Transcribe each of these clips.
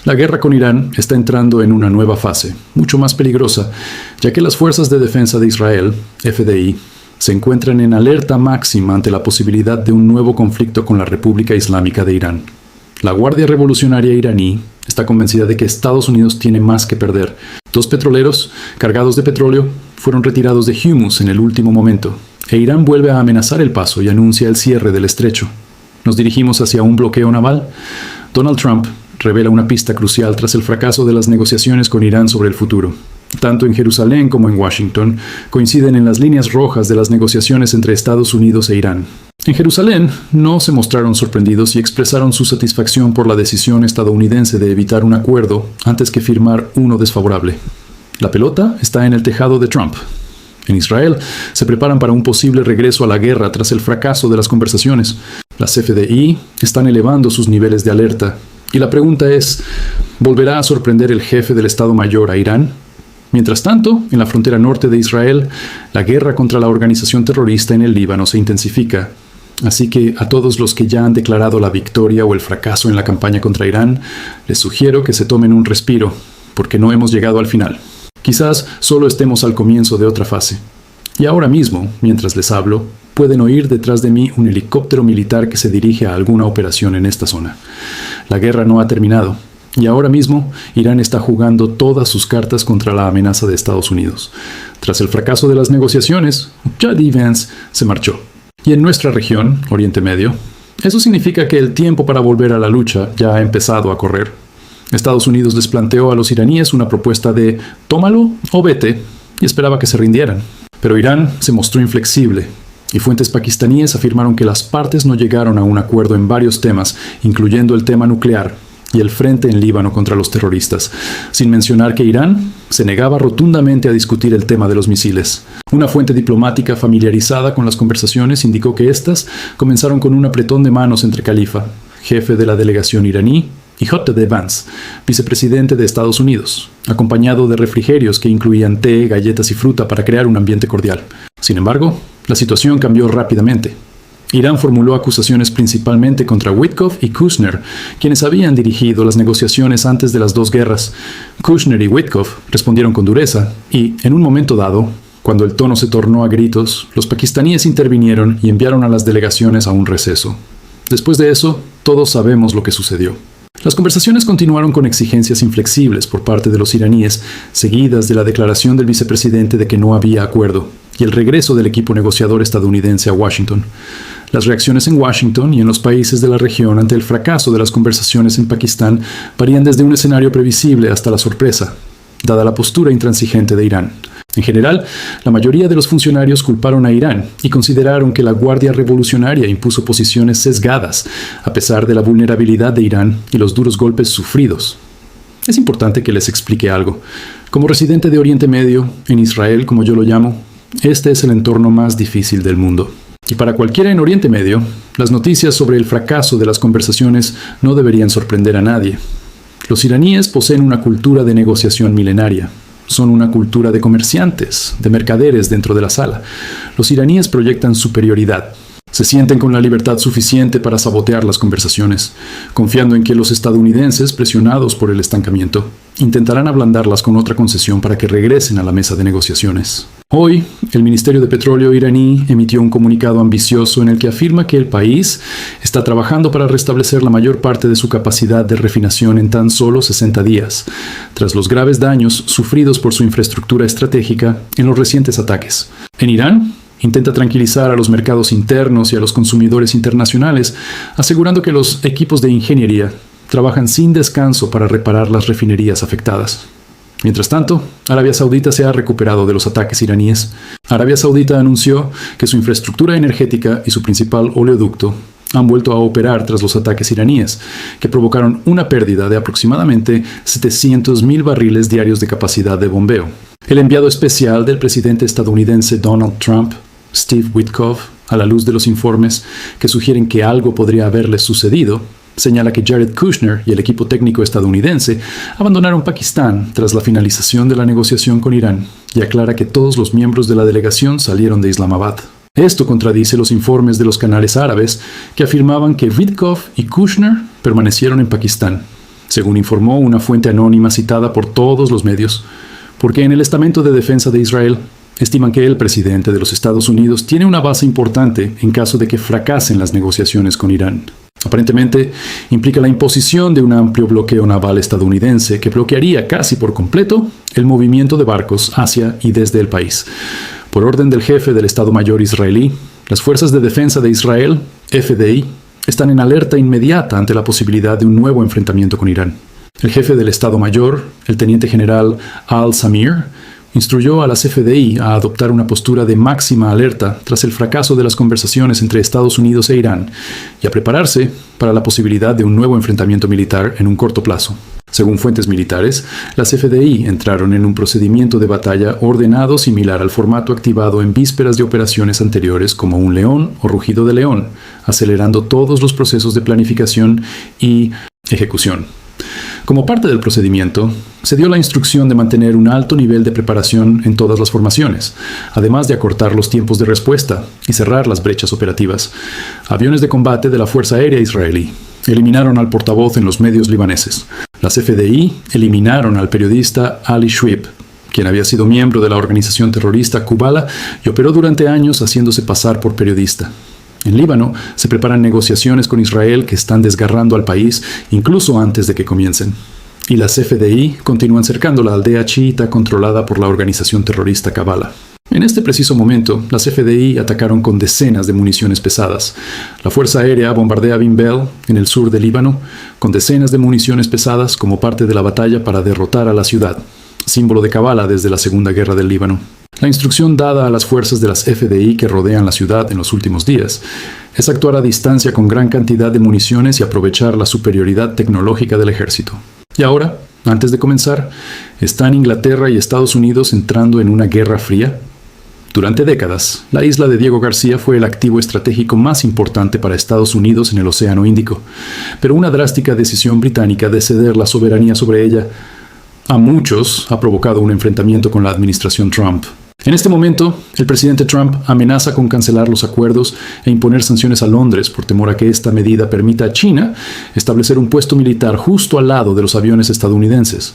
La guerra con Irán está entrando en una nueva fase, mucho más peligrosa, ya que las Fuerzas de Defensa de Israel, FDI, se encuentran en alerta máxima ante la posibilidad de un nuevo conflicto con la República Islámica de Irán. La Guardia Revolucionaria iraní está convencida de que Estados Unidos tiene más que perder. 2 petroleros cargados de petróleo fueron retirados de Hormuz en el último momento, e Irán vuelve a amenazar el paso y anuncia el cierre del estrecho. ¿Nos dirigimos hacia un bloqueo naval? Donald Trump revela una pista crucial tras el fracaso de las negociaciones con Irán sobre el futuro. Tanto en Jerusalén como en Washington coinciden en las líneas rojas de las negociaciones entre Estados Unidos e Irán. En Jerusalén no se mostraron sorprendidos y expresaron su satisfacción por la decisión estadounidense de evitar un acuerdo antes que firmar uno desfavorable. La pelota está en el tejado de Trump. En Israel se preparan para un posible regreso a la guerra tras el fracaso de las conversaciones. Las FDI están elevando sus niveles de alerta. Y la pregunta es, ¿volverá a sorprender el jefe del Estado Mayor a Irán? Mientras tanto, en la frontera norte de Israel, la guerra contra la organización terrorista en el Líbano se intensifica. Así que a todos los que ya han declarado la victoria o el fracaso en la campaña contra Irán, les sugiero que se tomen un respiro, porque no hemos llegado al final. Quizás solo estemos al comienzo de otra fase. Y ahora mismo, mientras les hablo, pueden oír detrás de mí un helicóptero militar que se dirige a alguna operación en esta zona. La guerra no ha terminado, y ahora mismo Irán está jugando todas sus cartas contra la amenaza de Estados Unidos. Tras el fracaso de las negociaciones, J.D. Vance se marchó. Y en nuestra región, Oriente Medio, eso significa que el tiempo para volver a la lucha ya ha empezado a correr. Estados Unidos les planteó a los iraníes una propuesta de tómalo o vete, y esperaba que se rindieran. Pero Irán se mostró inflexible, y fuentes pakistaníes afirmaron que las partes no llegaron a un acuerdo en varios temas, incluyendo el tema nuclear y el frente en Líbano contra los terroristas, sin mencionar que Irán se negaba rotundamente a discutir el tema de los misiles. Una fuente diplomática familiarizada con las conversaciones indicó que éstas comenzaron con un apretón de manos entre Khalifa, jefe de la delegación iraní, y J.D. Vance, vicepresidente de Estados Unidos, acompañado de refrigerios que incluían té, galletas y fruta para crear un ambiente cordial. Sin embargo, la situación cambió rápidamente. Irán formuló acusaciones principalmente contra Witkoff y Kushner, quienes habían dirigido las negociaciones antes de las 2 guerras. Kushner y Witkoff respondieron con dureza y, en un momento dado, cuando el tono se tornó a gritos, los pakistaníes intervinieron y enviaron a las delegaciones a un receso. Después de eso, todos sabemos lo que sucedió. Las conversaciones continuaron con exigencias inflexibles por parte de los iraníes, seguidas de la declaración del vicepresidente de que no había acuerdo, y el regreso del equipo negociador estadounidense a Washington. Las reacciones en Washington y en los países de la región ante el fracaso de las conversaciones en Pakistán varían desde un escenario previsible hasta la sorpresa, dada la postura intransigente de Irán. En general, la mayoría de los funcionarios culparon a Irán y consideraron que la Guardia Revolucionaria impuso posiciones sesgadas, a pesar de la vulnerabilidad de Irán y los duros golpes sufridos. Es importante que les explique algo. Como residente de Oriente Medio, en Israel, como yo lo llamo, este es el entorno más difícil del mundo. Y para cualquiera en Oriente Medio, las noticias sobre el fracaso de las conversaciones no deberían sorprender a nadie. Los iraníes poseen una cultura de negociación milenaria. Son una cultura de comerciantes, de mercaderes dentro de la sala. Los iraníes proyectan superioridad. Se sienten con la libertad suficiente para sabotear las conversaciones, confiando en que los estadounidenses, presionados por el estancamiento, intentarán ablandarlas con otra concesión para que regresen a la mesa de negociaciones. Hoy, el Ministerio de Petróleo iraní emitió un comunicado ambicioso en el que afirma que el país está trabajando para restablecer la mayor parte de su capacidad de refinación en tan solo 60 días, tras los graves daños sufridos por su infraestructura estratégica en los recientes ataques. En Irán, intenta tranquilizar a los mercados internos y a los consumidores internacionales, asegurando que los equipos de ingeniería trabajan sin descanso para reparar las refinerías afectadas. Mientras tanto, Arabia Saudita se ha recuperado de los ataques iraníes. Arabia Saudita anunció que su infraestructura energética y su principal oleoducto han vuelto a operar tras los ataques iraníes, que provocaron una pérdida de aproximadamente 700,000 barriles diarios de capacidad de bombeo. El enviado especial del presidente estadounidense Donald Trump, Steve Witkoff, a la luz de los informes que sugieren que algo podría haberles sucedido, señala que Jared Kushner y el equipo técnico estadounidense abandonaron Pakistán tras la finalización de la negociación con Irán y aclara que todos los miembros de la delegación salieron de Islamabad. Esto contradice los informes de los canales árabes que afirmaban que Witkoff y Kushner permanecieron en Pakistán. según informó una fuente anónima citada por todos los medios, porque en el estamento de defensa de Israel estiman que el presidente de los Estados Unidos tiene una base importante en caso de que fracasen las negociaciones con Irán. Aparentemente, implica la imposición de un amplio bloqueo naval estadounidense que bloquearía casi por completo el movimiento de barcos hacia y desde el país. Por orden del jefe del Estado Mayor israelí, las Fuerzas de Defensa de Israel, FDI, están en alerta inmediata ante la posibilidad de un nuevo enfrentamiento con Irán. El jefe del Estado Mayor, el teniente general Al-Samir, instruyó a las FDI a adoptar una postura de máxima alerta tras el fracaso de las conversaciones entre Estados Unidos e Irán y a prepararse para la posibilidad de un nuevo enfrentamiento militar en un corto plazo. Según fuentes militares, las FDI entraron en un procedimiento de batalla ordenado similar al formato activado en vísperas de operaciones anteriores como un león o rugido de león, acelerando todos los procesos de planificación y ejecución. Como parte del procedimiento, se dio la instrucción de mantener un alto nivel de preparación en todas las formaciones, además de acortar los tiempos de respuesta y cerrar las brechas operativas. Aviones de combate de la Fuerza Aérea Israelí eliminaron al portavoz en los medios libaneses. Las FDI eliminaron al periodista Ali Shweib, quien había sido miembro de la organización terrorista Kubala y operó durante años haciéndose pasar por periodista. En Líbano se preparan negociaciones con Israel que están desgarrando al país incluso antes de que comiencen. Y las FDI continúan cercando la aldea chiita controlada por la organización terrorista Kabbalah. En este preciso momento, las FDI atacaron con decenas de municiones pesadas. La Fuerza Aérea bombardea Bin Bel, en el sur de Líbano, con decenas de municiones pesadas como parte de la batalla para derrotar a la ciudad, símbolo de Kabbalah desde la Segunda Guerra del Líbano. La instrucción dada a las fuerzas de las FDI que rodean la ciudad en los últimos días es actuar a distancia con gran cantidad de municiones y aprovechar la superioridad tecnológica del ejército. Y ahora, antes de comenzar, ¿están Inglaterra y Estados Unidos entrando en una guerra fría? Durante décadas, la isla de Diego García fue el activo estratégico más importante para Estados Unidos en el Océano Índico, pero una drástica decisión británica de ceder la soberanía sobre ella a muchos ha provocado un enfrentamiento con la administración Trump. En este momento, el presidente Trump amenaza con cancelar los acuerdos e imponer sanciones a Londres por temor a que esta medida permita a China establecer un puesto militar justo al lado de los aviones estadounidenses.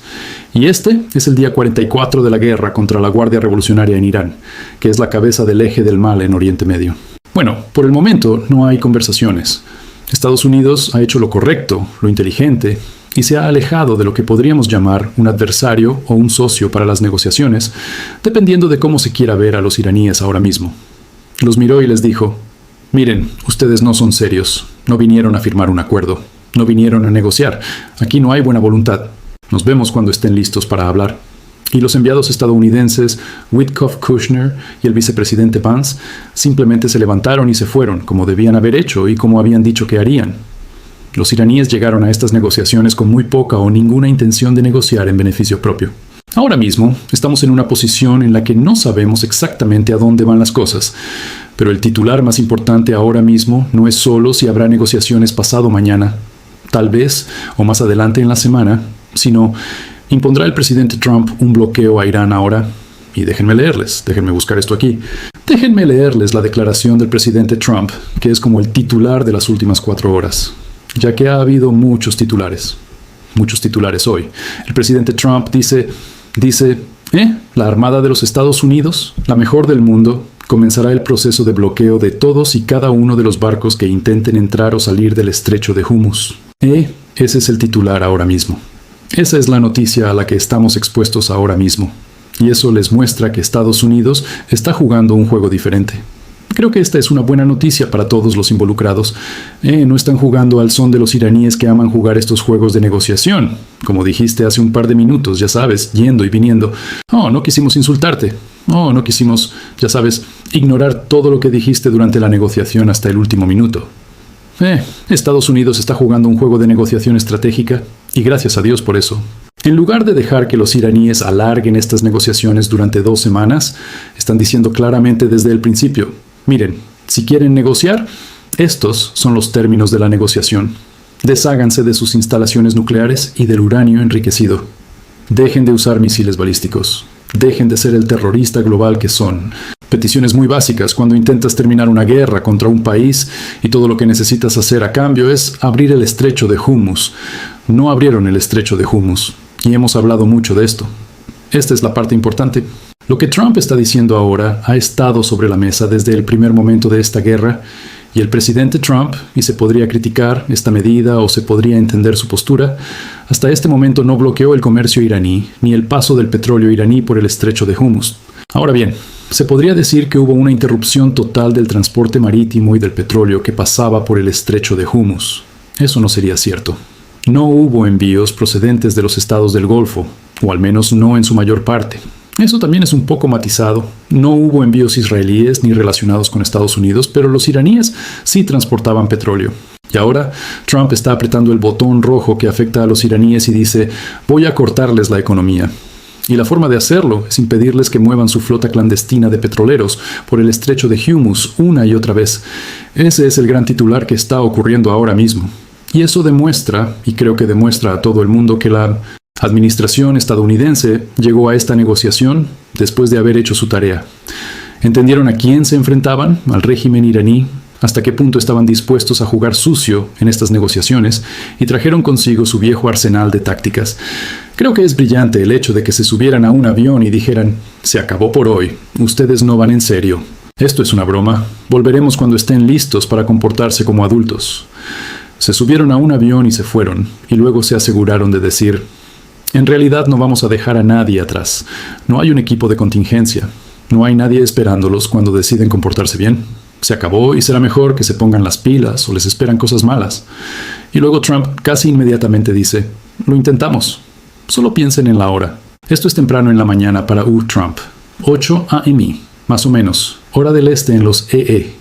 Y este es el día 44 de la guerra contra la Guardia Revolucionaria en Irán, que es la cabeza del eje del mal en Oriente Medio. Bueno, por el momento no hay conversaciones. Estados Unidos ha hecho lo correcto, lo inteligente, y se ha alejado de lo que podríamos llamar un adversario o un socio para las negociaciones, dependiendo de cómo se quiera ver a los iraníes ahora mismo. Los miró y les dijo: miren, ustedes no son serios, no vinieron a firmar un acuerdo, no vinieron a negociar, aquí no hay buena voluntad, nos vemos cuando estén listos para hablar. Y los enviados estadounidenses Witkoff Kushner y el vicepresidente Vance simplemente se levantaron y se fueron, como debían haber hecho y como habían dicho que harían. Los iraníes llegaron a estas negociaciones con muy poca o ninguna intención de negociar en beneficio propio. Ahora mismo estamos en una posición en la que no sabemos exactamente a dónde van las cosas, pero el titular más importante ahora mismo no es solo si habrá negociaciones pasado mañana, tal vez o más adelante en la semana, sino ¿impondrá el presidente Trump un bloqueo a Irán ahora? Y déjenme buscar esto aquí. Déjenme leerles la declaración del presidente Trump, que es como el titular de las últimas 4 horas. Ya que ha habido muchos titulares hoy. El presidente Trump dice, la Armada de los Estados Unidos, la mejor del mundo, comenzará el proceso de bloqueo de todos y cada uno de los barcos que intenten entrar o salir del estrecho de Hormuz. Ese es el titular ahora mismo. Esa es la noticia a la que estamos expuestos ahora mismo. Y eso les muestra que Estados Unidos está jugando un juego diferente. Creo que esta es una buena noticia para todos los involucrados. No están jugando al son de los iraníes que aman jugar estos juegos de negociación. Como dijiste hace un par de minutos, ya sabes, yendo y viniendo. No quisimos insultarte. No quisimos, ya sabes, ignorar todo lo que dijiste durante la negociación hasta el último minuto. Estados Unidos está jugando un juego de negociación estratégica y gracias a Dios por eso. En lugar de dejar que los iraníes alarguen estas negociaciones durante 2 semanas, están diciendo claramente desde el principio: miren, si quieren negociar, estos son los términos de la negociación. Desháganse de sus instalaciones nucleares y del uranio enriquecido. Dejen de usar misiles balísticos. Dejen de ser el terrorista global que son. Peticiones muy básicas cuando intentas terminar una guerra contra un país y todo lo que necesitas hacer a cambio es abrir el estrecho de Hormuz. No abrieron el estrecho de Hormuz, y hemos hablado mucho de esto. Esta es la parte importante. Lo que Trump está diciendo ahora ha estado sobre la mesa desde el primer momento de esta guerra, y el presidente Trump, y se podría criticar esta medida o se podría entender su postura, hasta este momento no bloqueó el comercio iraní ni el paso del petróleo iraní por el estrecho de Hormuz. Ahora bien, se podría decir que hubo una interrupción total del transporte marítimo y del petróleo que pasaba por el estrecho de Hormuz. Eso no sería cierto. No hubo envíos procedentes de los estados del Golfo, o al menos no en su mayor parte. Eso también es un poco matizado. No hubo envíos israelíes ni relacionados con Estados Unidos, pero los iraníes sí transportaban petróleo. Y ahora Trump está apretando el botón rojo que afecta a los iraníes y dice: voy a cortarles la economía. Y la forma de hacerlo es impedirles que muevan su flota clandestina de petroleros por el estrecho de Hormuz una y otra vez. Ese es el gran titular que está ocurriendo ahora mismo. Y eso demuestra, y creo que demuestra a todo el mundo, que la administración estadounidense llegó a esta negociación después de haber hecho su tarea. Entendieron a quién se enfrentaban, al régimen iraní, hasta qué punto estaban dispuestos a jugar sucio en estas negociaciones, y trajeron consigo su viejo arsenal de tácticas. Creo que es brillante el hecho de que se subieran a un avión y dijeran: se acabó por hoy, ustedes no van en serio. Esto es una broma, volveremos cuando estén listos para comportarse como adultos. Se subieron a un avión y se fueron, y luego se aseguraron de decir: en realidad no vamos a dejar a nadie atrás. No hay un equipo de contingencia. No hay nadie esperándolos cuando deciden comportarse bien. Se acabó y será mejor que se pongan las pilas o les esperan cosas malas. Y luego Trump casi inmediatamente dice: lo intentamos. Solo piensen en la hora. Esto es temprano en la mañana para Trump. 8 a.m., más o menos. Hora del este en los EE.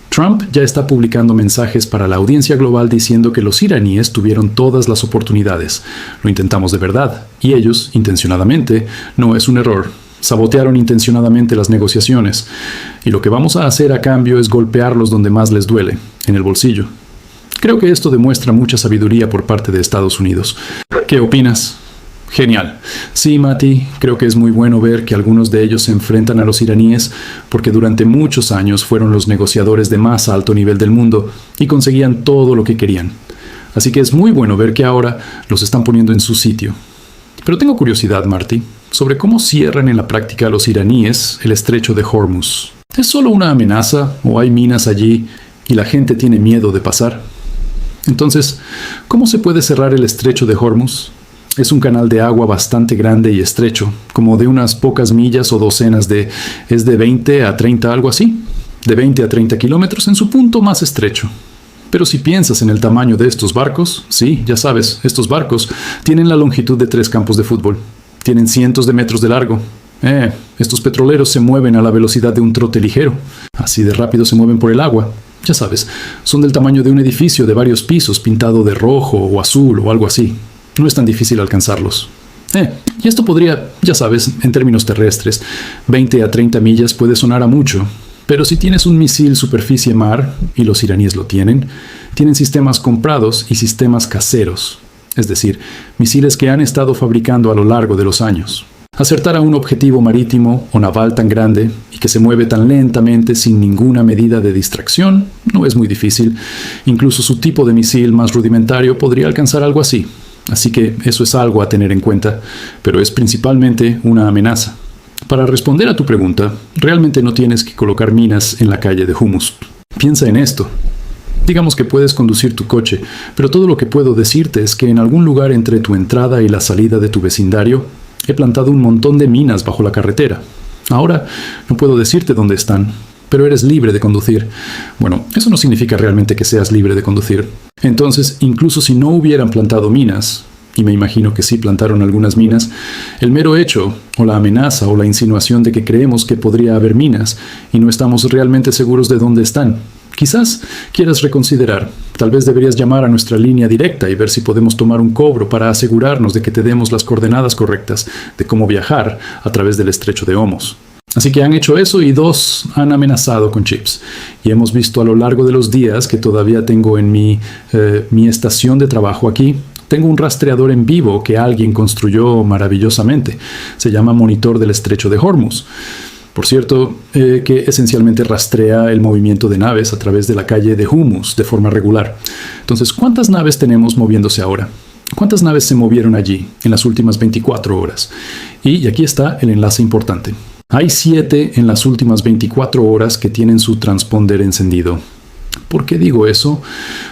Trump ya está publicando mensajes para la audiencia global diciendo que los iraníes tuvieron todas las oportunidades. Lo intentamos de verdad, y ellos, intencionadamente, no es un error. Sabotearon intencionadamente las negociaciones, y lo que vamos a hacer a cambio es golpearlos donde más les duele, en el bolsillo. Creo que esto demuestra mucha sabiduría por parte de Estados Unidos. ¿Qué opinas? Genial. Sí, Mati, creo que es muy bueno ver que algunos de ellos se enfrentan a los iraníes porque durante muchos años fueron los negociadores de más alto nivel del mundo y conseguían todo lo que querían. Así que es muy bueno ver que ahora los están poniendo en su sitio. Pero tengo curiosidad, Marty, sobre cómo cierran en la práctica los iraníes el estrecho de Hormuz. ¿Es solo una amenaza o hay minas allí y la gente tiene miedo de pasar? Entonces, ¿cómo se puede cerrar el estrecho de Hormuz? Es un canal de agua bastante grande y estrecho, como de unas pocas millas o docenas de... es de 20 a 30, algo así. De 20 a 30 kilómetros en su punto más estrecho. Pero si piensas en el tamaño de estos barcos, sí, ya sabes, estos barcos tienen la longitud de 3 campos de fútbol. Tienen cientos de metros de largo. Estos petroleros se mueven a la velocidad de un trote ligero. Así de rápido se mueven por el agua. Ya sabes, son del tamaño de un edificio de varios pisos pintado de rojo o azul o algo así. No es tan difícil alcanzarlos. Y esto podría, ya sabes, en términos terrestres, 20 a 30 millas puede sonar a mucho, pero si tienes un misil superficie-mar, y los iraníes lo tienen sistemas comprados y sistemas caseros, es decir, misiles que han estado fabricando a lo largo de los años. Acertar a un objetivo marítimo o naval tan grande y que se mueve tan lentamente sin ninguna medida de distracción no es muy difícil. Incluso su tipo de misil más rudimentario podría alcanzar algo así. Así que eso es algo a tener en cuenta, pero es principalmente una amenaza. Para responder a tu pregunta, realmente no tienes que colocar minas en la calle de Hormuz. Piensa en esto. Digamos que puedes conducir tu coche, pero todo lo que puedo decirte es que en algún lugar entre tu entrada y la salida de tu vecindario, he plantado un montón de minas bajo la carretera. Ahora no puedo decirte dónde están, pero eres libre de conducir. Bueno, eso no significa realmente que seas libre de conducir. Entonces, incluso si no hubieran plantado minas, y me imagino que sí plantaron algunas minas, el mero hecho, o la amenaza, o la insinuación de que creemos que podría haber minas, y no estamos realmente seguros de dónde están. Quizás quieras reconsiderar. Tal vez deberías llamar a nuestra línea directa y ver si podemos tomar un cobro para asegurarnos de que te demos las coordenadas correctas de cómo viajar a través del estrecho de Hormuz. Así que han hecho eso y 2 han amenazado con chips. Y hemos visto a lo largo de los días que todavía tengo en mi estación de trabajo aquí, tengo un rastreador en vivo que alguien construyó maravillosamente. Se llama Monitor del Estrecho de Hormuz. Por cierto, que esencialmente rastrea el movimiento de naves a través de la calle de Hormuz de forma regular. Entonces, ¿cuántas naves tenemos moviéndose ahora? ¿Cuántas naves se movieron allí en las últimas 24 horas? Y aquí está el enlace importante. Hay 7 en las últimas 24 horas que tienen su transponder encendido. ¿Por qué digo eso?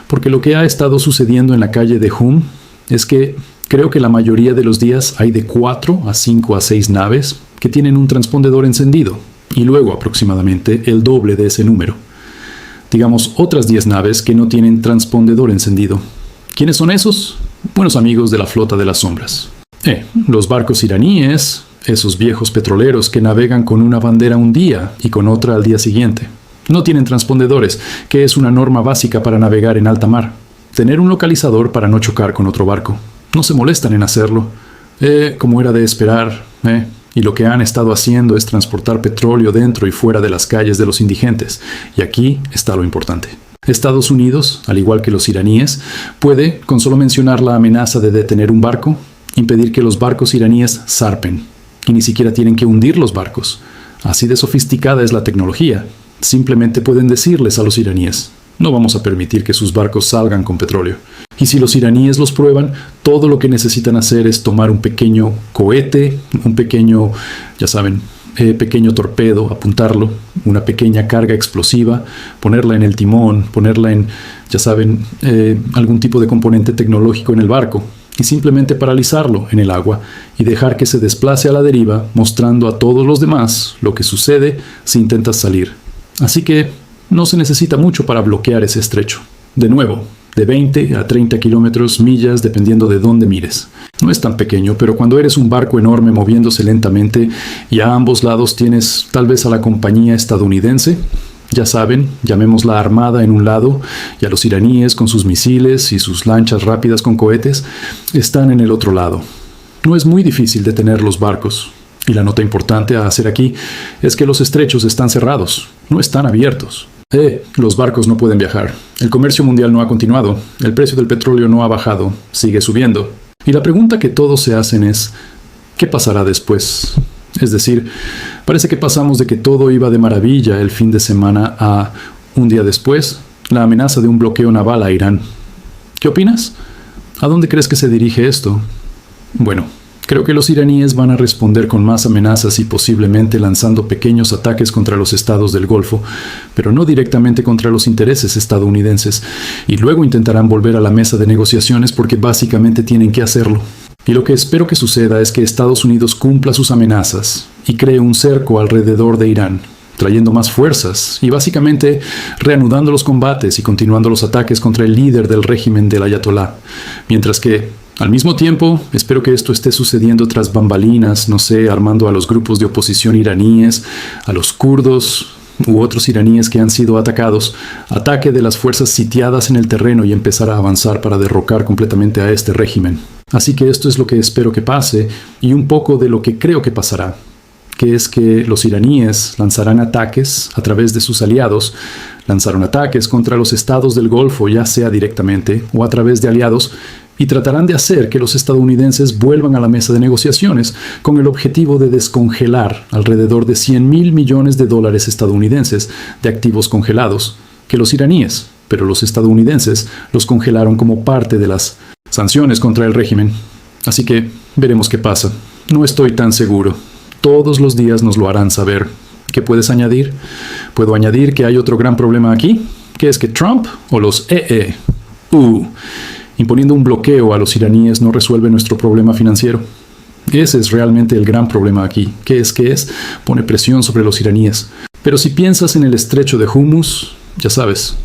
Porque lo que ha estado sucediendo en la calle de Hum es que creo que la mayoría de los días hay de 4 a 5 a 6 naves que tienen un transpondedor encendido y luego aproximadamente el doble de ese número. Digamos, otras 10 naves que no tienen transpondedor encendido. ¿Quiénes son esos? Buenos amigos de la flota de las sombras. Los barcos iraníes, esos viejos petroleros que navegan con una bandera un día y con otra al día siguiente. No tienen transpondedores, que es una norma básica para navegar en alta mar. Tener un localizador para no chocar con otro barco. No se molestan en hacerlo. Como era de esperar, Y lo que han estado haciendo es transportar petróleo dentro y fuera de las calles de los indigentes. Y aquí está lo importante. Estados Unidos, al igual que los iraníes, puede, con solo mencionar la amenaza de detener un barco, impedir que los barcos iraníes zarpen. Y ni siquiera tienen que hundir los barcos. Así de sofisticada es la tecnología. Simplemente pueden decirles a los iraníes: no vamos a permitir que sus barcos salgan con petróleo. Y si los iraníes los prueban, todo lo que necesitan hacer es tomar un pequeño cohete, un pequeño, ya saben, pequeño torpedo, apuntarlo, una pequeña carga explosiva, ponerla en el timón, ponerla en, ya saben, algún tipo de componente tecnológico en el barco, y simplemente paralizarlo en el agua y dejar que se desplace a la deriva, mostrando a todos los demás lo que sucede si intentas salir. Así que no se necesita mucho para bloquear ese estrecho. De nuevo, de 20 a 30 kilómetros, millas, dependiendo de dónde mires. No es tan pequeño, pero cuando eres un barco enorme moviéndose lentamente y a ambos lados tienes tal vez a la compañía estadounidense, ya saben, llamémosla armada en un lado, y a los iraníes con sus misiles y sus lanchas rápidas con cohetes, están en el otro lado. No es muy difícil detener los barcos. Y la nota importante a hacer aquí es que los estrechos están cerrados, no están abiertos. Los barcos no pueden viajar. El comercio mundial no ha continuado. El precio del petróleo no ha bajado. Sigue subiendo. Y la pregunta que todos se hacen es: ¿qué pasará después? Es decir, parece que pasamos de que todo iba de maravilla el fin de semana a, un día después, la amenaza de un bloqueo naval a Irán. ¿Qué opinas? ¿A dónde crees que se dirige esto? Bueno, creo que los iraníes van a responder con más amenazas y posiblemente lanzando pequeños ataques contra los estados del Golfo, pero no directamente contra los intereses estadounidenses, y luego intentarán volver a la mesa de negociaciones porque básicamente tienen que hacerlo. Y lo que espero que suceda es que Estados Unidos cumpla sus amenazas y cree un cerco alrededor de Irán, trayendo más fuerzas y básicamente reanudando los combates y continuando los ataques contra el líder del régimen del Ayatolá, mientras que al mismo tiempo, espero que esto esté sucediendo tras bambalinas, no sé, armando a los grupos de oposición iraníes, a los kurdos u otros iraníes que han sido atacados, ataque de las fuerzas sitiadas en el terreno y empezar a avanzar para derrocar completamente a este régimen. Así que esto es lo que espero que pase y un poco de lo que creo que pasará, que es que los iraníes lanzarán ataques a través de sus aliados, lanzaron ataques contra los estados del Golfo, ya sea directamente o a través de aliados, y tratarán de hacer que los estadounidenses vuelvan a la mesa de negociaciones con el objetivo de descongelar alrededor de $100,000 millones estadounidenses de activos congelados, que los iraníes, pero los estadounidenses, los congelaron como parte de las sanciones contra el régimen. Así que veremos qué pasa. No estoy tan seguro. Todos los días nos lo harán saber. ¿Qué puedes añadir? Puedo añadir que hay otro gran problema aquí, que es que Trump o los imponiendo un bloqueo a los iraníes no resuelve nuestro problema financiero. Ese es realmente el gran problema aquí. ¿Qué es? Pone presión sobre los iraníes. Pero si piensas en el estrecho de Hormuz, ya sabes,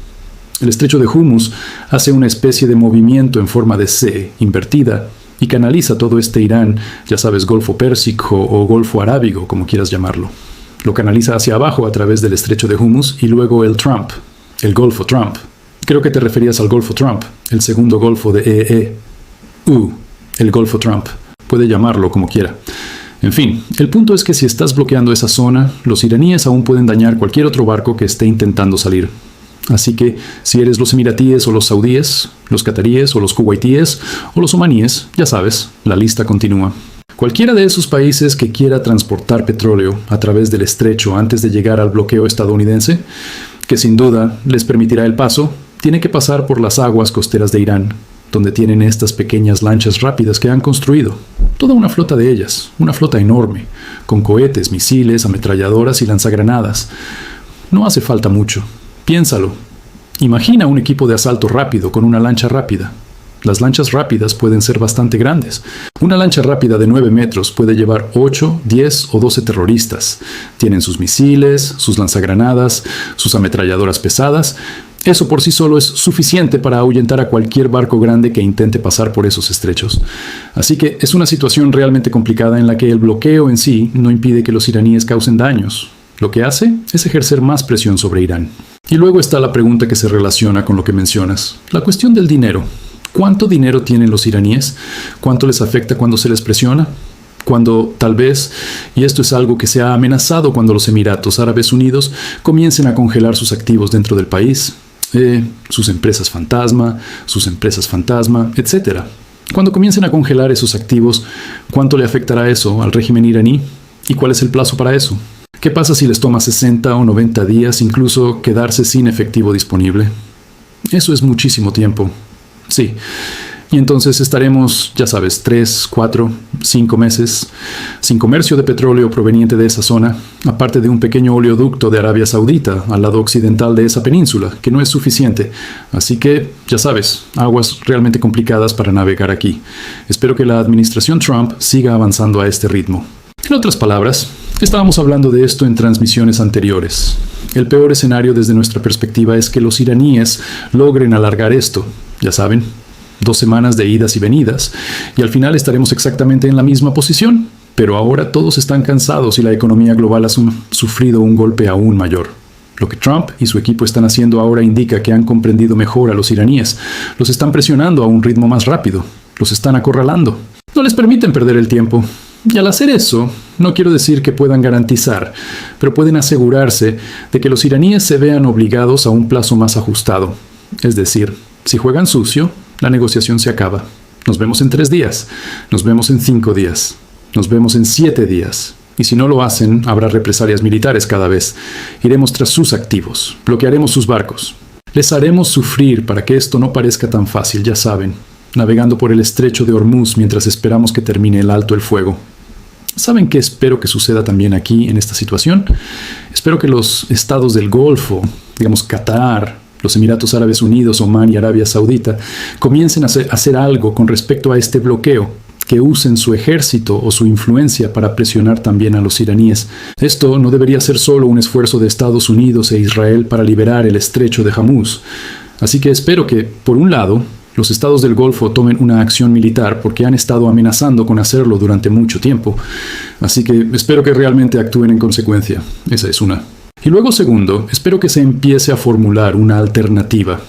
el estrecho de Hormuz hace una especie de movimiento en forma de C invertida y canaliza todo este Irán, ya sabes, Golfo Pérsico o Golfo Arábigo, como quieras llamarlo. Lo canaliza hacia abajo a través del estrecho de Hormuz y luego el Golfo Trump. Creo que te referías al Golfo Trump, el segundo Golfo de el Golfo Trump. Puede llamarlo como quiera. En fin, el punto es que si estás bloqueando esa zona, los iraníes aún pueden dañar cualquier otro barco que esté intentando salir. Así que, si eres los emiratíes o los saudíes, los cataríes o los kuwaitíes o los omaníes, ya sabes, la lista continúa. Cualquiera de esos países que quiera transportar petróleo a través del estrecho antes de llegar al bloqueo estadounidense, que sin duda les permitirá el paso, tiene que pasar por las aguas costeras de Irán, donde tienen estas pequeñas lanchas rápidas que han construido. Toda una flota de ellas, una flota enorme, con cohetes, misiles, ametralladoras y lanzagranadas. No hace falta mucho. Piénsalo. Imagina un equipo de asalto rápido con una lancha rápida. Las lanchas rápidas pueden ser bastante grandes. Una lancha rápida de 9 metros puede llevar 8, 10 o 12 terroristas. Tienen sus misiles, sus lanzagranadas, sus ametralladoras pesadas. Eso por sí solo es suficiente para ahuyentar a cualquier barco grande que intente pasar por esos estrechos. Así que es una situación realmente complicada en la que el bloqueo en sí no impide que los iraníes causen daños. Lo que hace es ejercer más presión sobre Irán. Y luego está la pregunta que se relaciona con lo que mencionas, la cuestión del dinero. ¿Cuánto dinero tienen los iraníes? ¿Cuánto les afecta cuando se les presiona? Cuando tal vez, y esto es algo que se ha amenazado cuando los Emiratos Árabes Unidos comiencen a congelar sus activos dentro del país, sus empresas fantasma, etc. Cuando comiencen a congelar esos activos, ¿cuánto le afectará eso al régimen iraní? ¿Y cuál es el plazo para eso? ¿Qué pasa si les toma 60 o 90 días incluso quedarse sin efectivo disponible? Eso es muchísimo tiempo. Sí. Y entonces estaremos, ya sabes, 3, 4, 5 meses sin comercio de petróleo proveniente de esa zona, aparte de un pequeño oleoducto de Arabia Saudita al lado occidental de esa península, que no es suficiente. Así que, ya sabes, aguas realmente complicadas para navegar aquí. Espero que la administración Trump siga avanzando a este ritmo. En otras palabras, estábamos hablando de esto en transmisiones anteriores. El peor escenario desde nuestra perspectiva es que los iraníes logren alargar esto, ya saben, 2 semanas de idas y venidas, y al final estaremos exactamente en la misma posición, pero ahora todos están cansados y la economía global ha sufrido un golpe aún mayor. Lo que Trump y su equipo están haciendo ahora indica que han comprendido mejor a los iraníes, los están presionando a un ritmo más rápido, los están acorralando, no les permiten perder el tiempo. Y al hacer eso, no quiero decir que puedan garantizar, pero pueden asegurarse de que los iraníes se vean obligados a un plazo más ajustado. Es decir, si juegan sucio, la negociación se acaba. Nos vemos en 3 días, nos vemos en 5 días, nos vemos en 7 días. Y si no lo hacen, habrá represalias militares cada vez. Iremos tras sus activos, bloquearemos sus barcos. Les haremos sufrir para que esto no parezca tan fácil, ya saben, navegando por el estrecho de Hormuz mientras esperamos que termine el alto el fuego. ¿Saben qué espero que suceda también aquí en esta situación? Espero que los estados del Golfo, digamos Qatar, los Emiratos Árabes Unidos, Omán y Arabia Saudita, comiencen a hacer algo con respecto a este bloqueo, que usen su ejército o su influencia para presionar también a los iraníes. Esto no debería ser solo un esfuerzo de Estados Unidos e Israel para liberar el estrecho de Hormuz. Así que espero que, por un lado, los estados del Golfo tomen una acción militar porque han estado amenazando con hacerlo durante mucho tiempo. Así que espero que realmente actúen en consecuencia. Esa es una. Y luego, segundo, espero que se empiece a formular una alternativa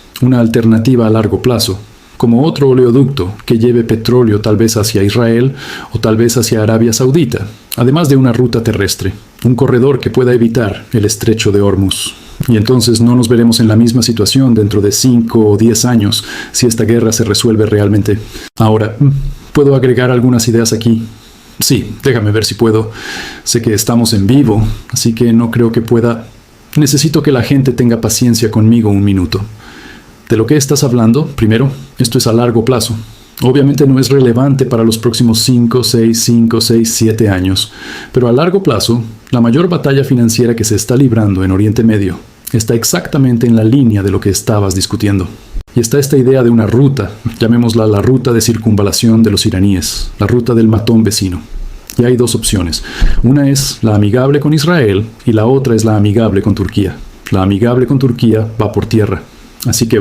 a largo plazo, como otro oleoducto que lleve petróleo tal vez hacia Israel o tal vez hacia Arabia Saudita, además de una ruta terrestre, un corredor que pueda evitar el estrecho de Hormuz. Y entonces no nos veremos en la misma situación dentro de 5 o 10 años si esta guerra se resuelve realmente. Ahora, ¿puedo agregar algunas ideas aquí? Sí, déjame ver si puedo. Sé que estamos en vivo, así que no creo que pueda. Necesito que la gente tenga paciencia conmigo un minuto. De lo que estás hablando, primero, esto es a largo plazo. Obviamente no es relevante para los próximos 5, 6, 7 años, pero a largo plazo, la mayor batalla financiera que se está librando en Oriente Medio está exactamente en la línea de lo que estabas discutiendo. Y está esta idea de una ruta, llamémosla la ruta de circunvalación de los iraníes, la ruta del matón vecino. Y hay 2 opciones. Una es la amigable con Israel y la otra es la amigable con Turquía. La amigable con Turquía va por tierra. Así que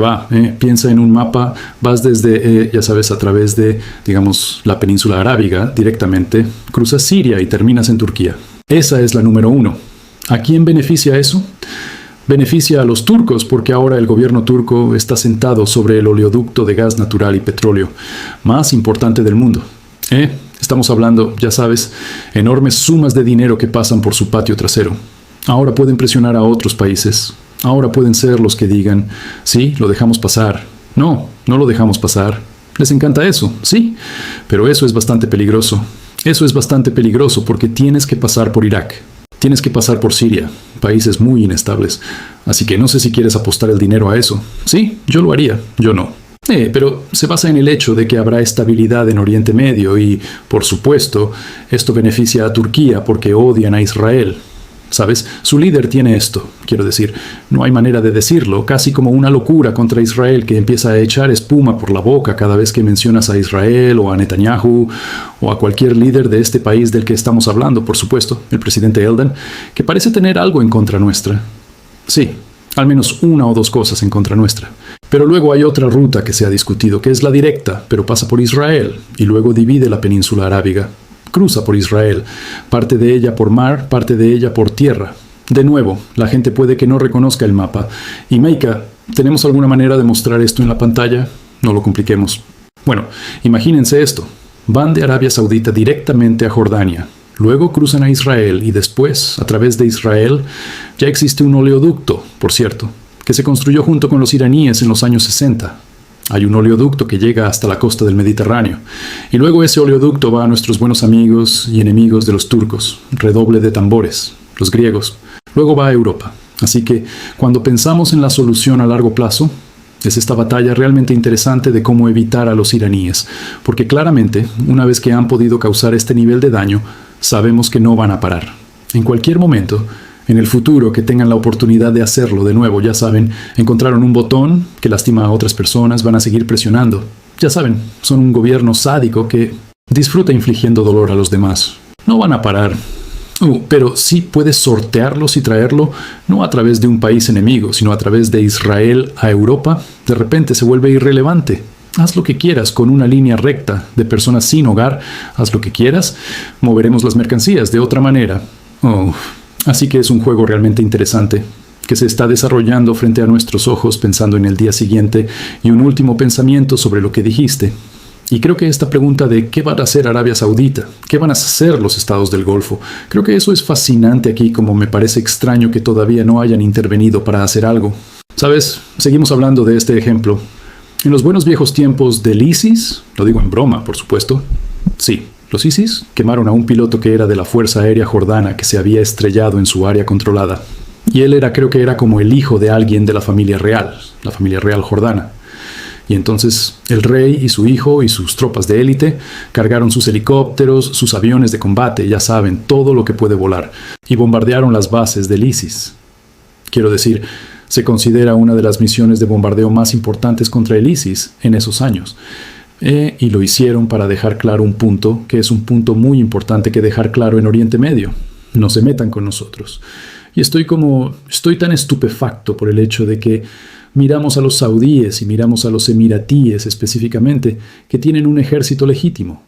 piensa en un mapa, vas desde, ya sabes, a través de, digamos, la península arábiga directamente, cruzas Siria y terminas en Turquía. Esa es la número 1. ¿A quién beneficia eso? Beneficia a los turcos porque ahora el gobierno turco está sentado sobre el oleoducto de gas natural y petróleo más importante del mundo. Estamos hablando, ya sabes, enormes sumas de dinero que pasan por su patio trasero. Ahora pueden presionar a otros países. Ahora pueden ser los que digan, sí, lo dejamos pasar. No, no lo dejamos pasar. Les encanta eso, sí, pero eso es bastante peligroso. Eso es bastante peligroso porque tienes que pasar por Irak. Tienes que pasar por Siria, países muy inestables. Así que no sé si quieres apostar el dinero a eso. Sí, yo lo haría, yo no. Pero se basa en el hecho de que habrá estabilidad en Oriente Medio y, por supuesto, esto beneficia a Turquía porque odian a Israel. ¿Sabes? Su líder tiene esto, quiero decir, no hay manera de decirlo, casi como una locura contra Israel que empieza a echar espuma por la boca cada vez que mencionas a Israel o a Netanyahu o a cualquier líder de este país del que estamos hablando, por supuesto, el presidente Elden, que parece tener algo en contra nuestra. Sí, al menos una o dos cosas en contra nuestra. Pero luego hay otra ruta que se ha discutido, que es la directa, pero pasa por Israel y luego divide la península arábiga. Cruza por Israel, parte de ella por mar, parte de ella por tierra. De nuevo, la gente puede que no reconozca el mapa. Y Meika, ¿tenemos alguna manera de mostrar esto en la pantalla? No lo compliquemos. Bueno, imagínense esto. Van de Arabia Saudita directamente a Jordania. Luego cruzan a Israel y después, a través de Israel, ya existe un oleoducto, por cierto, que se construyó junto con los iraníes en los años 60. Hay un oleoducto que llega hasta la costa del Mediterráneo. Y luego ese oleoducto va a nuestros buenos amigos y enemigos de los turcos, redoble de tambores, los griegos. Luego va a Europa. Así que, cuando pensamos en la solución a largo plazo, es esta batalla realmente interesante de cómo evitar a los iraníes. Porque claramente, una vez que han podido causar este nivel de daño, sabemos que no van a parar. En cualquier momento, en el futuro que tengan la oportunidad de hacerlo de nuevo, ya saben, encontraron un botón que lastima a otras personas, van a seguir presionando. Ya saben, son un gobierno sádico que disfruta infligiendo dolor a los demás. No van a parar. Pero sí puedes sortearlos y traerlo no a través de un país enemigo, sino a través de Israel a Europa. De repente se vuelve irrelevante. Haz lo que quieras con una línea recta de personas sin hogar. Haz lo que quieras. Moveremos las mercancías de otra manera. Así que es un juego realmente interesante, que se está desarrollando frente a nuestros ojos pensando en el día siguiente y un último pensamiento sobre lo que dijiste. Y creo que esta pregunta de ¿qué van a hacer Arabia Saudita? ¿Qué van a hacer los estados del Golfo? Creo que eso es fascinante aquí, como me parece extraño que todavía no hayan intervenido para hacer algo. ¿Sabes? Seguimos hablando de este ejemplo. En los buenos viejos tiempos del ISIS, lo digo en broma, por supuesto, sí. Los ISIS quemaron a un piloto que era de la Fuerza Aérea Jordana que se había estrellado en su área controlada. Y él creo que era como el hijo de alguien de la familia real jordana. Y entonces el rey y su hijo y sus tropas de élite cargaron sus helicópteros, sus aviones de combate, ya saben, todo lo que puede volar, y bombardearon las bases del ISIS. Quiero decir, se considera una de las misiones de bombardeo más importantes contra el ISIS en esos años. Y lo hicieron para dejar claro un punto, que es un punto muy importante que dejar claro en Oriente Medio. No se metan con nosotros. Y estoy tan estupefacto por el hecho de que miramos a los saudíes y miramos a los emiratíes específicamente, que tienen un ejército legítimo.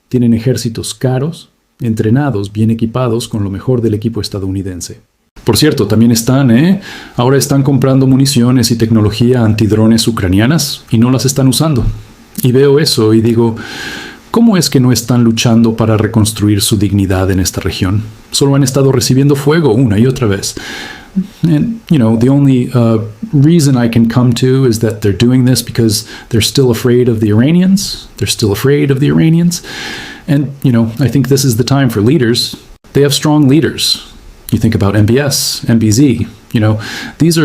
Tienen ejércitos caros, entrenados, bien equipados con lo mejor del equipo estadounidense. Por cierto, también ahora están comprando municiones y tecnología antidrones ucranianas y no las están usando. Y veo eso y digo, ¿cómo es que no están luchando para reconstruir su dignidad en esta región? Solo han estado recibiendo fuego una y otra vez. And, the only reason I can come to is that they're doing this because they're still afraid of the Iranians. They're still afraid of the Iranians. And, I think this is the time for leaders. They have strong leaders. You think about MBS, MBZ. These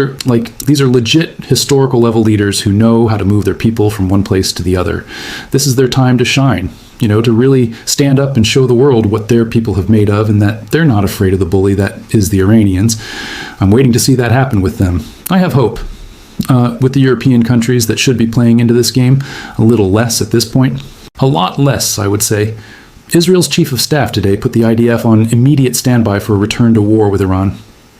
are legit historical level leaders who know how to move their people from one place to the other. This is their time to shine, to really stand up and show the world what their people have made of and that they're not afraid of the bully that is the Iranians. I'm waiting to see that happen with them. I have hope. With the European countries that should be playing into this game, a little less at this point. A lot less, I would say. Israel's chief of staff today put the IDF on immediate standby for a return to war with Iran.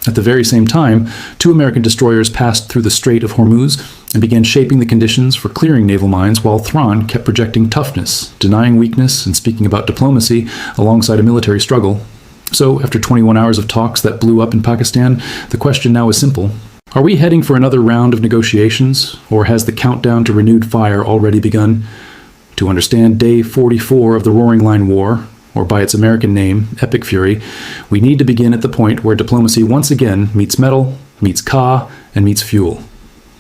At the very same time, 2 American destroyers passed through the Strait of Hormuz and began shaping the conditions for clearing naval mines while Thrawn kept projecting toughness, denying weakness, and speaking about diplomacy alongside a military struggle. So, after 21 hours of talks that blew up in Pakistan, the question now is simple. Are we heading for another round of negotiations, or has the countdown to renewed fire already begun? To understand Day 44 of the Roaring Line War, or by its American name, Epic Fury, we need to begin at the point where diplomacy once again meets metal, meets Ka, and meets fuel.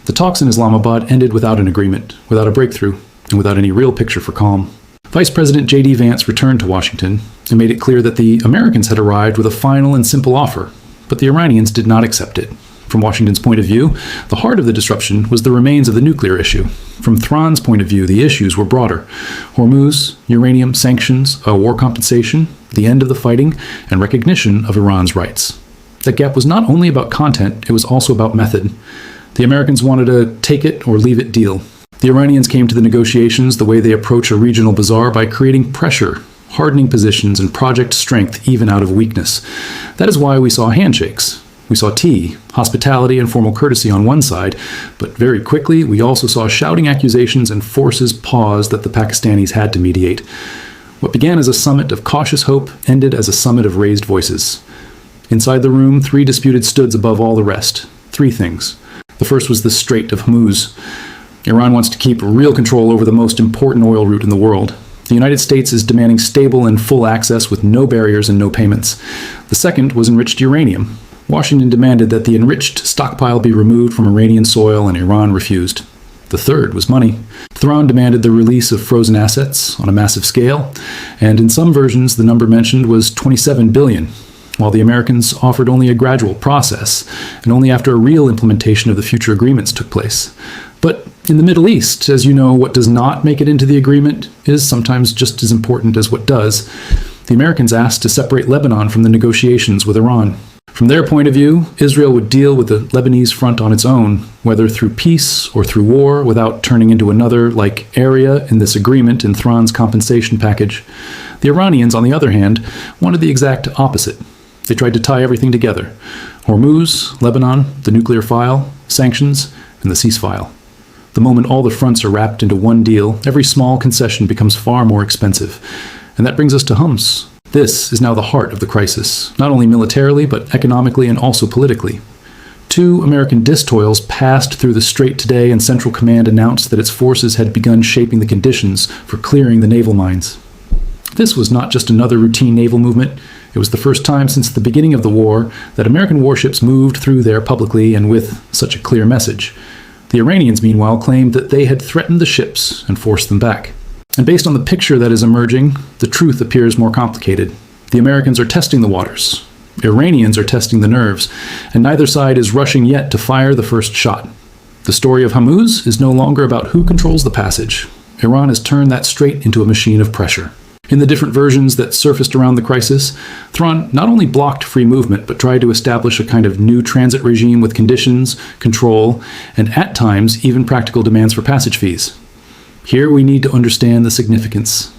The talks in Islamabad ended without an agreement, without a breakthrough, and without any real picture for calm. Vice President J.D. Vance returned to Washington and made it clear that the Americans had arrived with a final and simple offer, but the Iranians did not accept it. From Washington's point of view, the heart of the disruption was the remains of the nuclear issue. From Thrawn's point of view, the issues were broader: Hormuz, uranium, sanctions, a war compensation, the end of the fighting, and recognition of Iran's rights. That gap was not only about content, it was also about method. The Americans wanted a take-it-or-leave-it deal. The Iranians came to the negotiations the way they approach a regional bazaar, by creating pressure, hardening positions, and project strength even out of weakness. That is why we saw handshakes. We saw tea, hospitality, and formal courtesy on one side, but very quickly we also saw shouting accusations and forces pause that the Pakistanis had to mediate. What began as a summit of cautious hope ended as a summit of raised voices. Inside the room, 3 disputed stood above all the rest. 3 things. The first was the Strait of Hormuz. Iran wants to keep real control over the most important oil route in the world. The United States is demanding stable and full access with no barriers and no payments. The second was enriched uranium. Washington demanded that the enriched stockpile be removed from Iranian soil, and Iran refused. The third was money. Thrawn demanded the release of frozen assets on a massive scale, and in some versions the number mentioned was $27 billion, while the Americans offered only a gradual process, and only after a real implementation of the future agreements took place. But in the Middle East, as you know, what does not make it into the agreement is sometimes just as important as what does. The Americans asked to separate Lebanon from the negotiations with Iran. From their point of view, Israel would deal with the Lebanese front on its own, whether through peace or through war, without turning into another like area in this agreement in Thrawn's compensation package. The Iranians, on the other hand, wanted the exact opposite. They tried to tie everything together: Hormuz, Lebanon, the nuclear file, sanctions, and the ceasefire. The moment all the fronts are wrapped into one deal, every small concession becomes far more expensive. And that brings us to Homs. This is now the heart of the crisis, not only militarily, but economically and also politically. 2 American distoils passed through the strait today, and Central Command announced that its forces had begun shaping the conditions for clearing the naval mines. This was not just another routine naval movement. It was the first time since the beginning of the war that American warships moved through there publicly and with such a clear message. The Iranians, meanwhile, claimed that they had threatened the ships and forced them back. And based on the picture that is emerging, the truth appears more complicated. The Americans are testing the waters. Iranians are testing the nerves, and neither side is rushing yet to fire the first shot. The story of Hormuz is no longer about who controls the passage. Iran has turned that strait into a machine of pressure. In the different versions that surfaced around the crisis, Thrawn not only blocked free movement, but tried to establish a kind of new transit regime with conditions, control, and at times even practical demands for passage fees. Here we need to understand the significance.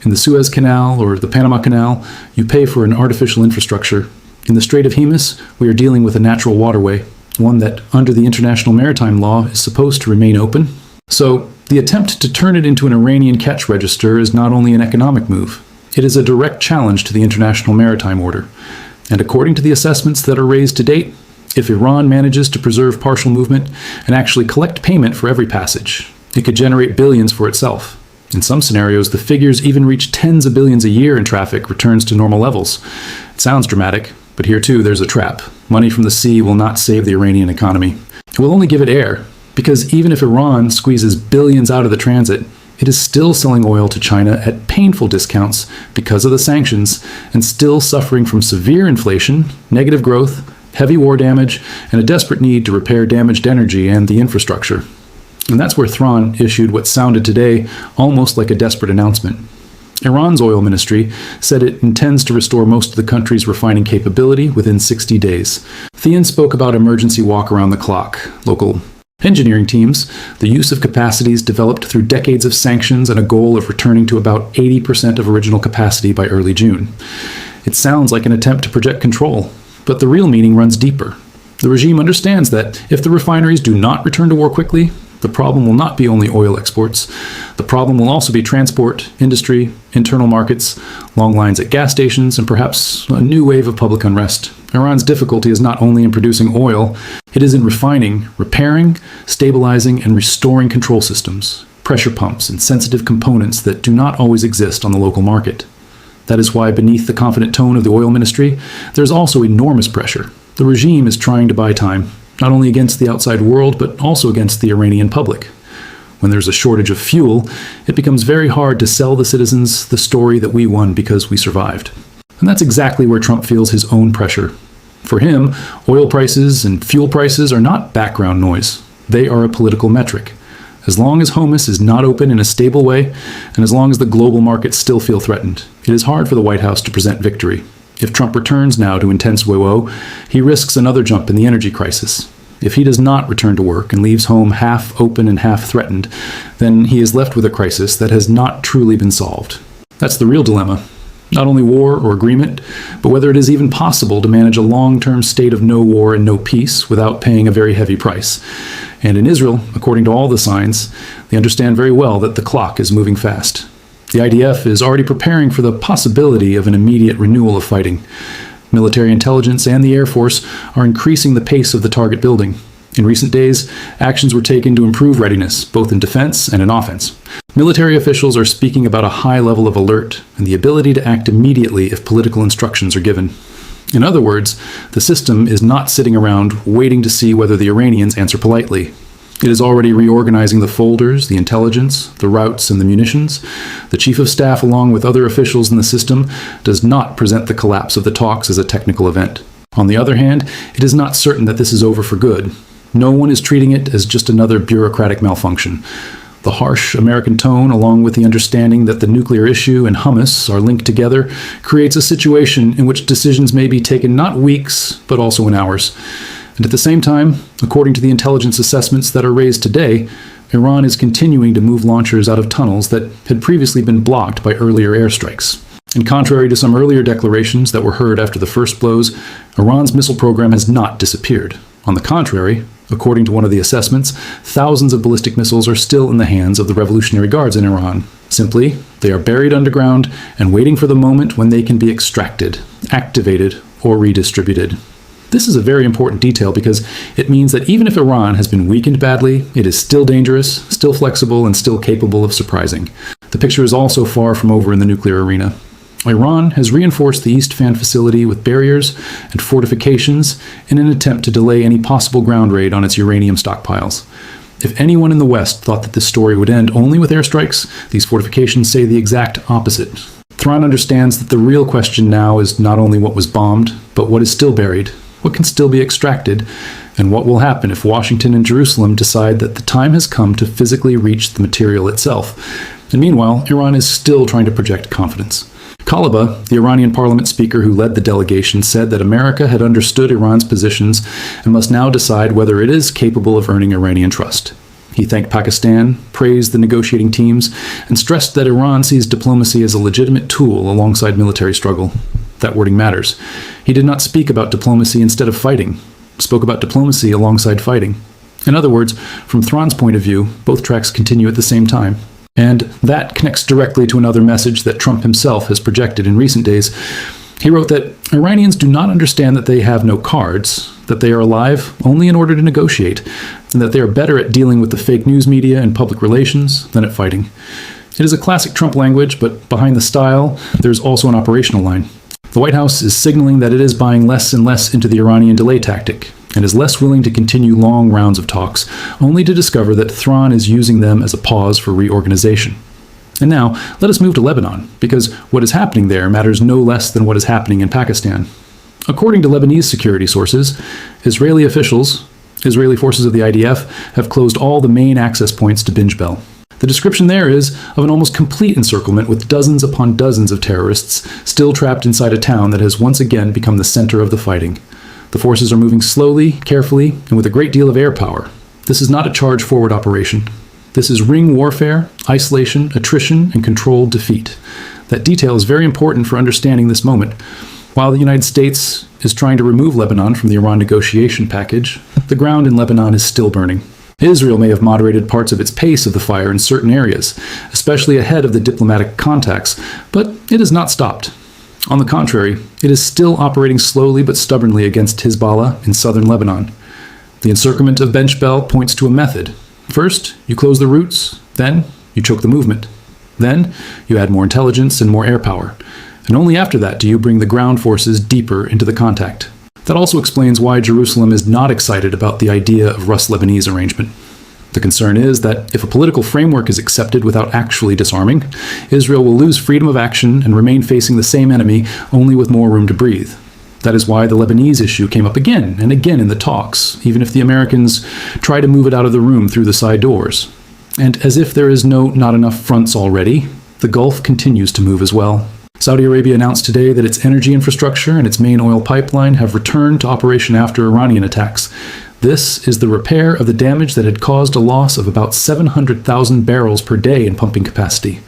In the Suez Canal or the Panama Canal, you pay for an artificial infrastructure. In the Strait of Hormuz, we are dealing with a natural waterway, one that, under the international maritime law, is supposed to remain open. So, the attempt to turn it into an Iranian catch register is not only an economic move, it is a direct challenge to the international maritime order. And according to the assessments that are raised to date, if Iran manages to preserve partial movement and actually collect payment for every passage, it could generate billions for itself. In some scenarios, the figures even reach tens of billions a year in traffic returns to normal levels. It sounds dramatic, but here too there's a trap. Money from the sea will not save the Iranian economy. It will only give it air, because even if Iran squeezes billions out of the transit, it is still selling oil to China at painful discounts because of the sanctions, and still suffering from severe inflation, negative growth, heavy war damage, and a desperate need to repair damaged energy and the infrastructure. And that's where Thrawn issued what sounded today almost like a desperate announcement. Iran's oil ministry said it intends to restore most of the country's refining capability within 60 days. Thean spoke about emergency walk around the clock, local engineering teams, the use of capacities developed through decades of sanctions, and a goal of returning to about 80% of original capacity by early June. It sounds like an attempt to project control, but the real meaning runs deeper. The regime understands that if the refineries do not return to war quickly, the problem will not be only oil exports. The problem will also be transport, industry, internal markets, long lines at gas stations, and perhaps a new wave of public unrest. Iran's difficulty is not only in producing oil, it is in refining, repairing, stabilizing, and restoring control systems, pressure pumps, and sensitive components that do not always exist on the local market. That is why beneath the confident tone of the oil ministry, there is also enormous pressure. The regime is trying to buy time, not only against the outside world, but also against the Iranian public. When there's a shortage of fuel, it becomes very hard to sell the citizens the story that we won because we survived. And that's exactly where Trump feels his own pressure. For him, oil prices and fuel prices are not background noise. They are a political metric. As long as Homs is not open in a stable way, and as long as the global markets still feel threatened, it is hard for the White House to present victory. If Trump returns now to intense woe, he risks another jump in the energy crisis. If he does not return to work and leaves home half open and half threatened, then he is left with a crisis that has not truly been solved. That's the real dilemma. Not only war or agreement, but whether it is even possible to manage a long-term state of no war and no peace without paying a very heavy price. And in Israel, according to all the signs, they understand very well that the clock is moving fast. The IDF is already preparing for the possibility of an immediate renewal of fighting. Military intelligence and the Air Force are increasing the pace of the target building. In recent days, actions were taken to improve readiness, both in defense and in offense. Military officials are speaking about a high level of alert and the ability to act immediately if political instructions are given. In other words, the system is not sitting around waiting to see whether the Iranians answer politely. It is already reorganizing the folders, the intelligence, the routes, and the munitions. The chief of staff, along with other officials in the system, does not present the collapse of the talks as a technical event. On the other hand, it is not certain that this is over for good. No one is treating it as just another bureaucratic malfunction. The harsh American tone, along with the understanding that the nuclear issue and Hamas are linked together, creates a situation in which decisions may be taken not weeks, but also in hours. And at the same time, according to the intelligence assessments that are raised today, Iran is continuing to move launchers out of tunnels that had previously been blocked by earlier airstrikes. And contrary to some earlier declarations that were heard after the first blows, Iran's missile program has not disappeared. On the contrary, according to one of the assessments, thousands of ballistic missiles are still in the hands of the Revolutionary Guards in Iran. Simply, they are buried underground and waiting for the moment when they can be extracted, activated, or redistributed. This is a very important detail because it means that even if Iran has been weakened badly, it is still dangerous, still flexible, and still capable of surprising. The picture is also far from over in the nuclear arena. Iran has reinforced the East Fan facility with barriers and fortifications in an attempt to delay any possible ground raid on its uranium stockpiles. If anyone in the West thought that this story would end only with airstrikes, these fortifications say the exact opposite. Thrawn understands that the real question now is not only what was bombed, but what is still buried, what can still be extracted, and what will happen if Washington and Jerusalem decide that the time has come to physically reach the material itself. And meanwhile, Iran is still trying to project confidence. Kalibah, the Iranian parliament speaker who led the delegation, said that America had understood Iran's positions and must now decide whether it is capable of earning Iranian trust. He thanked Pakistan, praised the negotiating teams, and stressed that Iran sees diplomacy as a legitimate tool alongside military struggle. That wording matters. He did not speak about diplomacy instead of fighting, spoke about diplomacy alongside fighting. In other words, from Thrawn's point of view, both tracks continue at the same time. And that connects directly to another message that Trump himself has projected in recent days. He wrote that Iranians do not understand that they have no cards, that they are alive only in order to negotiate, and that they are better at dealing with the fake news media and public relations than at fighting. It is a classic Trump language, but behind the style, there's also an operational line. The White House is signaling that it is buying less and less into the Iranian delay tactic, and is less willing to continue long rounds of talks, only to discover that Thrawn is using them as a pause for reorganization. And now, let us move to Lebanon, because what is happening there matters no less than what is happening in Pakistan. According to Lebanese security sources, Israeli forces of the IDF, have closed all the main access points to Binj Bel. The description there is of an almost complete encirclement with dozens upon dozens of terrorists still trapped inside a town that has once again become the center of the fighting. The forces are moving slowly, carefully, and with a great deal of air power. This is not a charge-forward operation. This is ring warfare, isolation, attrition, and controlled defeat. That detail is very important for understanding this moment. While the United States is trying to remove Lebanon from the Iran negotiation package, the ground in Lebanon is still burning. Israel may have moderated parts of its pace of the fire in certain areas, especially ahead of the diplomatic contacts, but it has not stopped. On the contrary, it is still operating slowly but stubbornly against Hezbollah in southern Lebanon. The encirclement of Binj Bel points to a method. First, you close the routes, then you choke the movement. Then, you add more intelligence and more air power. And only after that do you bring the ground forces deeper into the contact. That also explains why Jerusalem is not excited about the idea of Rus-Lebanese arrangement. The concern is that if a political framework is accepted without actually disarming, Israel will lose freedom of action and remain facing the same enemy, only with more room to breathe. That is why the Lebanese issue came up again and again in the talks, even if the Americans try to move it out of the room through the side doors. And as if there is not enough fronts already, the Gulf continues to move as well. Saudi Arabia announced today that its energy infrastructure and its main oil pipeline have returned to operation after Iranian attacks. This is the repair of the damage that had caused a loss of about 700,000 barrels per day in pumping capacity.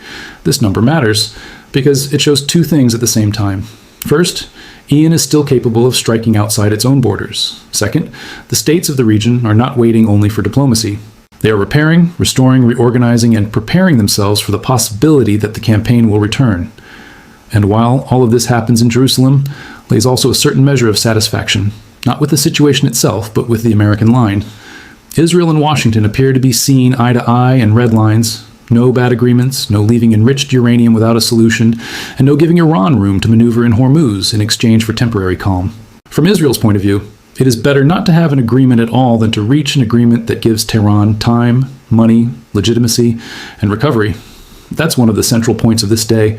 This number matters because it shows two things at the same time. First, Iran is still capable of striking outside its own borders. Second, the states of the region are not waiting only for diplomacy. They are repairing, restoring, reorganizing, and preparing themselves for the possibility that the campaign will return. And while all of this happens in Jerusalem, lays also a certain measure of satisfaction, not with the situation itself, but with the American line. Israel and Washington appear to be seen eye to eye and red lines. No bad agreements, no leaving enriched uranium without a solution, and no giving Iran room to maneuver in Hormuz in exchange for temporary calm. From Israel's point of view, it is better not to have an agreement at all than to reach an agreement that gives Tehran time, money, legitimacy, and recovery. That's one of the central points of this day.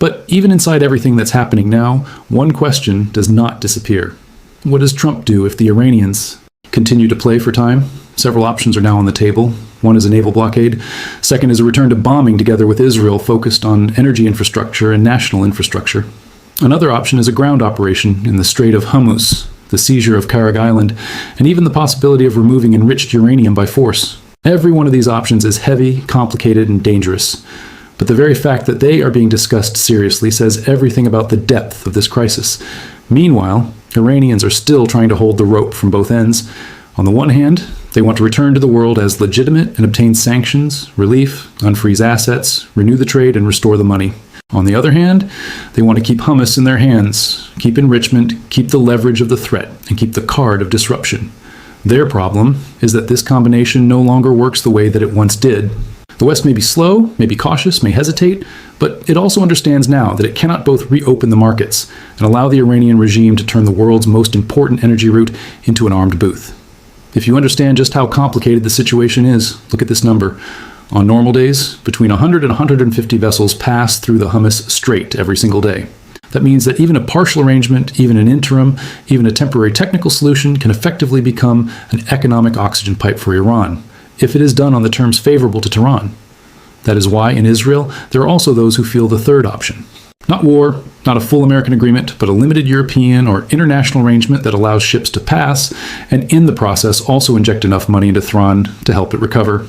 But even inside everything that's happening now, one question does not disappear. What does Trump do if the Iranians continue to play for time? Several options are now on the table. One is a naval blockade. Second is a return to bombing together with Israel focused on energy infrastructure and national infrastructure. Another option is a ground operation in the Strait of Hormuz, the seizure of Karag Island, and even the possibility of removing enriched uranium by force. Every one of these options is heavy, complicated, and dangerous. But the very fact that they are being discussed seriously says everything about the depth of this crisis. Meanwhile, Iranians are still trying to hold the rope from both ends. On the one hand, they want to return to the world as legitimate and obtain sanctions, relief, unfreeze assets, renew the trade, and restore the money. On the other hand, they want to keep hummus in their hands, keep enrichment, keep the leverage of the threat, and keep the card of disruption. Their problem is that this combination no longer works the way that it once did. The West may be slow, may be cautious, may hesitate, but it also understands now that it cannot both reopen the markets and allow the Iranian regime to turn the world's most important energy route into an armed booth. If you understand just how complicated the situation is, look at this number. On normal days, between 100 and 150 vessels pass through the Hormuz Strait every single day. That means that even a partial arrangement, even an interim, even a temporary technical solution can effectively become an economic oxygen pipe for Iran, if it is done on the terms favorable to Tehran. That is why in Israel, there are also those who feel the third option. Not war, not a full American agreement, but a limited European or international arrangement that allows ships to pass, and in the process also inject enough money into Tehran to help it recover.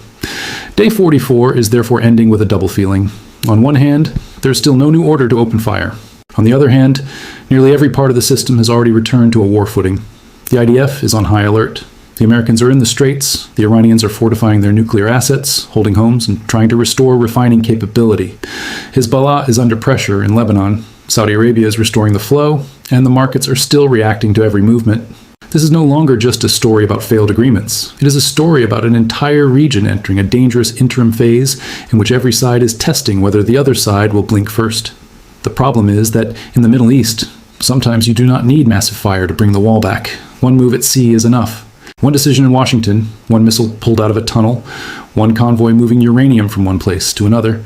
Day 44 is therefore ending with a double feeling. On one hand, there is still no new order to open fire. On the other hand, nearly every part of the system has already returned to a war footing. The IDF is on high alert. The Americans are in the straits. The Iranians are fortifying their nuclear assets, holding homes, and trying to restore refining capability. Hezbollah is under pressure in Lebanon. Saudi Arabia is restoring the flow, and the markets are still reacting to every movement. This is no longer just a story about failed agreements. It is a story about an entire region entering a dangerous interim phase in which every side is testing whether the other side will blink first. The problem is that in the Middle East, sometimes you do not need massive fire to bring the wall back. One move at sea is enough. One decision in Washington, one missile pulled out of a tunnel, one convoy moving uranium from one place to another.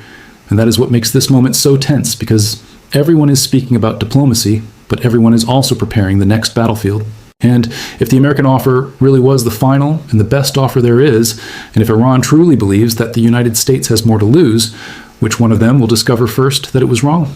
And that is what makes this moment so tense, because everyone is speaking about diplomacy, but everyone is also preparing the next battlefield. And if the American offer really was the final and the best offer there is, and if Iran truly believes that the United States has more to lose, which one of them will discover first that it was wrong?